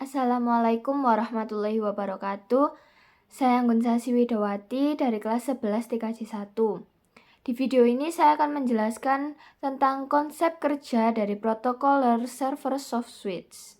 Assalamualaikum warahmatullahi wabarakatuh. Saya Anggun Sasi Widawati dari kelas 11 TKJ 1. Di video ini saya akan menjelaskan tentang konsep kerja dari protokoler server soft switch.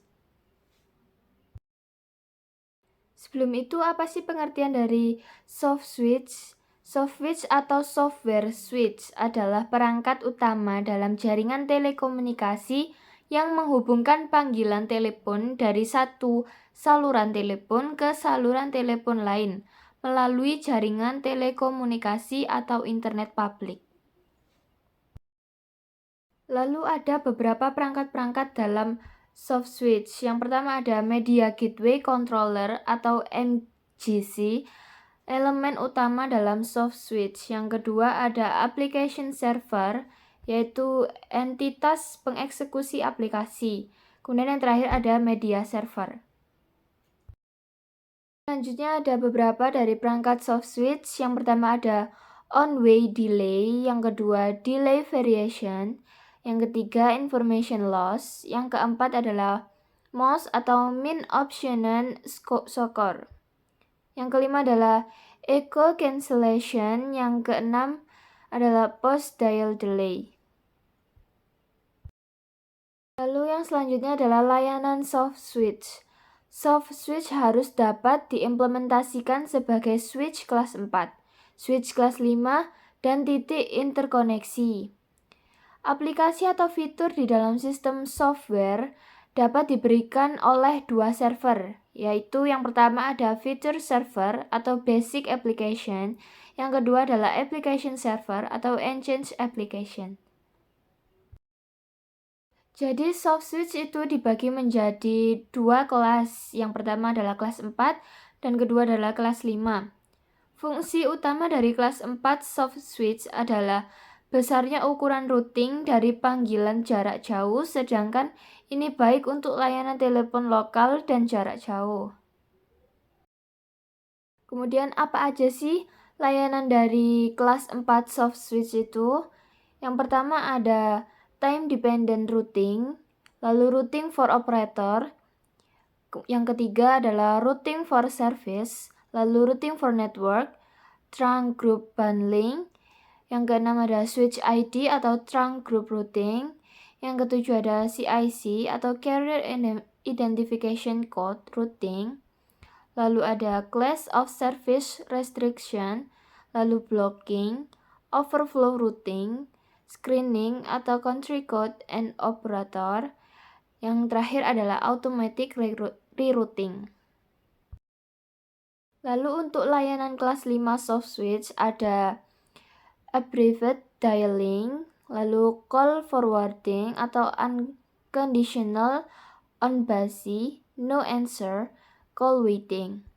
Sebelum itu, apa sih pengertian dari soft switch? Soft switch atau software switch adalah perangkat utama dalam jaringan telekomunikasi yang menghubungkan panggilan telepon dari satu saluran telepon ke saluran telepon lain melalui jaringan telekomunikasi atau internet publik. Lalu ada beberapa perangkat-perangkat dalam soft switch. Yang pertama ada Media Gateway Controller atau MGC, elemen utama dalam soft switch. Yang kedua ada Application Server, yaitu entitas pengeksekusi aplikasi. Kemudian yang terakhir ada Media Server. Selanjutnya ada beberapa dari perangkat soft switch. Yang pertama ada on-way delay, yang kedua delay variation, yang ketiga information loss, yang keempat adalah MOS atau mean optional score. Yang kelima adalah echo cancellation, yang keenam adalah post dial delay. Lalu yang selanjutnya adalah layanan soft switch. Soft switch harus dapat diimplementasikan sebagai switch kelas 4, switch kelas 5, dan titik interkoneksi. Aplikasi atau fitur di dalam sistem software dapat diberikan oleh dua server, yaitu yang pertama ada feature server atau basic application, yang kedua adalah application server atau enhanced application. Jadi soft switch itu dibagi menjadi dua kelas. Yang pertama adalah kelas 4 dan kedua adalah kelas 5. Fungsi utama dari kelas 4 soft switch adalah besarnya ukuran routing dari panggilan jarak jauh, sedangkan ini baik untuk layanan telepon lokal dan jarak jauh. Kemudian apa aja sih layanan dari kelas 4 soft switch itu? Yang pertama ada time dependent routing, lalu routing for operator. Yang ketiga adalah routing for service, lalu routing for network, trunk group bundling. Yang keenam ada switch ID atau trunk group routing. Yang ketujuh ada CIC atau carrier identification code routing. Lalu ada class of service restriction, lalu blocking, overflow routing, screening atau country code and operator. Yang terakhir adalah automatic rerouting. Lalu untuk layanan kelas 5 soft switch ada abbreviated dialing, lalu call forwarding atau unconditional on busy, no answer, call waiting.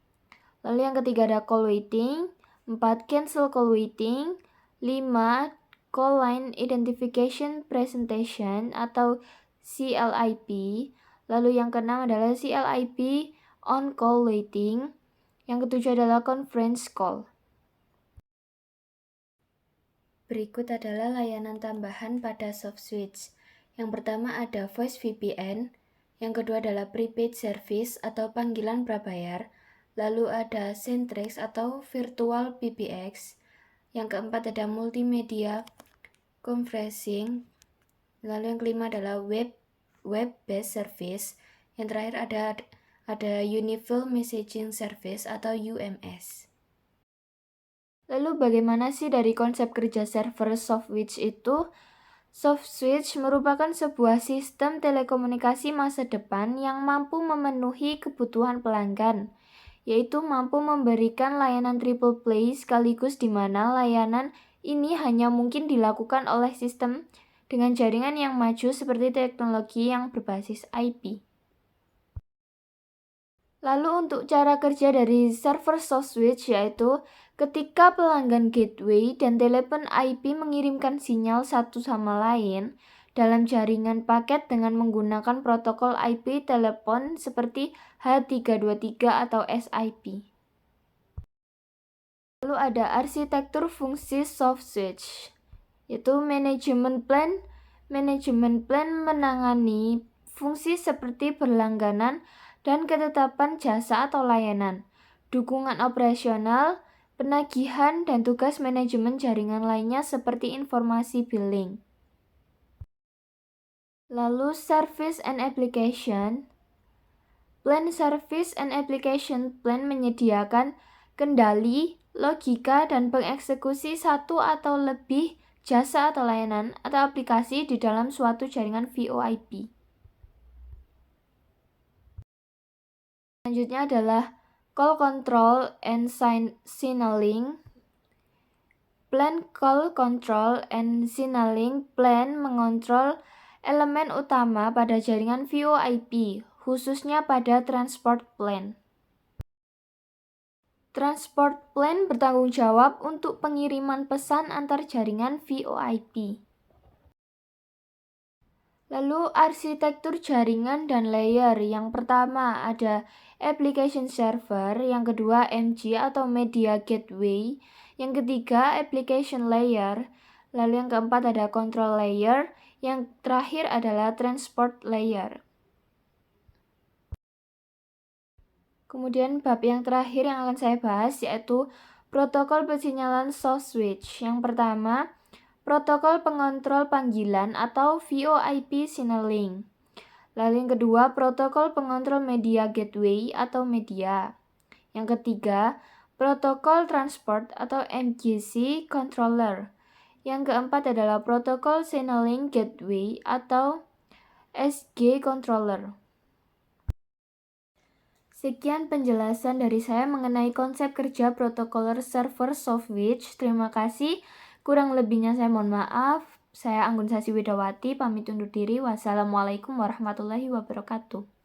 Lalu yang ketiga ada call waiting, 4 cancel call waiting, 5 call line identification presentation atau CLIP. Lalu yang keenam adalah CLIP on call waiting. Yang ketujuh adalah conference call. Berikut adalah layanan tambahan pada soft switch. Yang pertama ada voice VPN, yang kedua adalah prepaid service atau panggilan prabayar, lalu ada Centrex atau virtual PBX, yang keempat ada multimedia conferencing, lalu yang kelima adalah web-based service, yang terakhir ada universal messaging service atau UMS. Lalu bagaimana sih dari konsep kerja server soft switch itu? Soft switch merupakan sebuah sistem telekomunikasi masa depan yang mampu memenuhi kebutuhan pelanggan, yaitu mampu memberikan layanan triple play sekaligus di mana layanan ini hanya mungkin dilakukan oleh sistem dengan jaringan yang maju seperti teknologi yang berbasis IP. Lalu untuk cara kerja dari server soft switch yaitu ketika pelanggan gateway dan telepon IP mengirimkan sinyal satu sama lain dalam jaringan paket dengan menggunakan protokol IP telepon seperti H323 atau SIP. Lalu ada arsitektur fungsi soft switch, yaitu manajemen plan. Manajemen plan menangani fungsi seperti berlangganan dan ketetapan jasa atau layanan, dukungan operasional, penagihan, dan tugas manajemen jaringan lainnya seperti informasi billing. Lalu Service and Application. Plan Service and Application Plan menyediakan kendali, logika, dan pengeksekusi satu atau lebih jasa atau layanan atau aplikasi di dalam suatu jaringan VoIP. Selanjutnya adalah Call Control and Signaling. Plan Call Control and Signaling Plan mengontrol elemen utama pada jaringan VoIP, khususnya pada Transport Plan. Transport Plan bertanggung jawab untuk pengiriman pesan antar jaringan VoIP. Lalu arsitektur jaringan dan layer. Yang pertama ada Application Server, yang kedua MG atau Media Gateway, yang ketiga Application Layer, lalu yang keempat ada Control Layer, yang terakhir adalah Transport Layer. Kemudian bab yang terakhir yang akan saya bahas yaitu protokol persinyalan soft switch. Yang pertama, protokol pengontrol panggilan atau VoIP signaling. Lalu yang kedua, protokol pengontrol media gateway atau media. Yang ketiga, protokol transport atau MGC controller. Yang keempat adalah protokol signaling gateway atau SG controller. Sekian penjelasan dari saya mengenai konsep kerja protokol server soft switch. Terima kasih. Kurang lebihnya saya mohon maaf. Saya Anggun Sasi Widawati, pamit undur diri. Wassalamualaikum warahmatullahi wabarakatuh.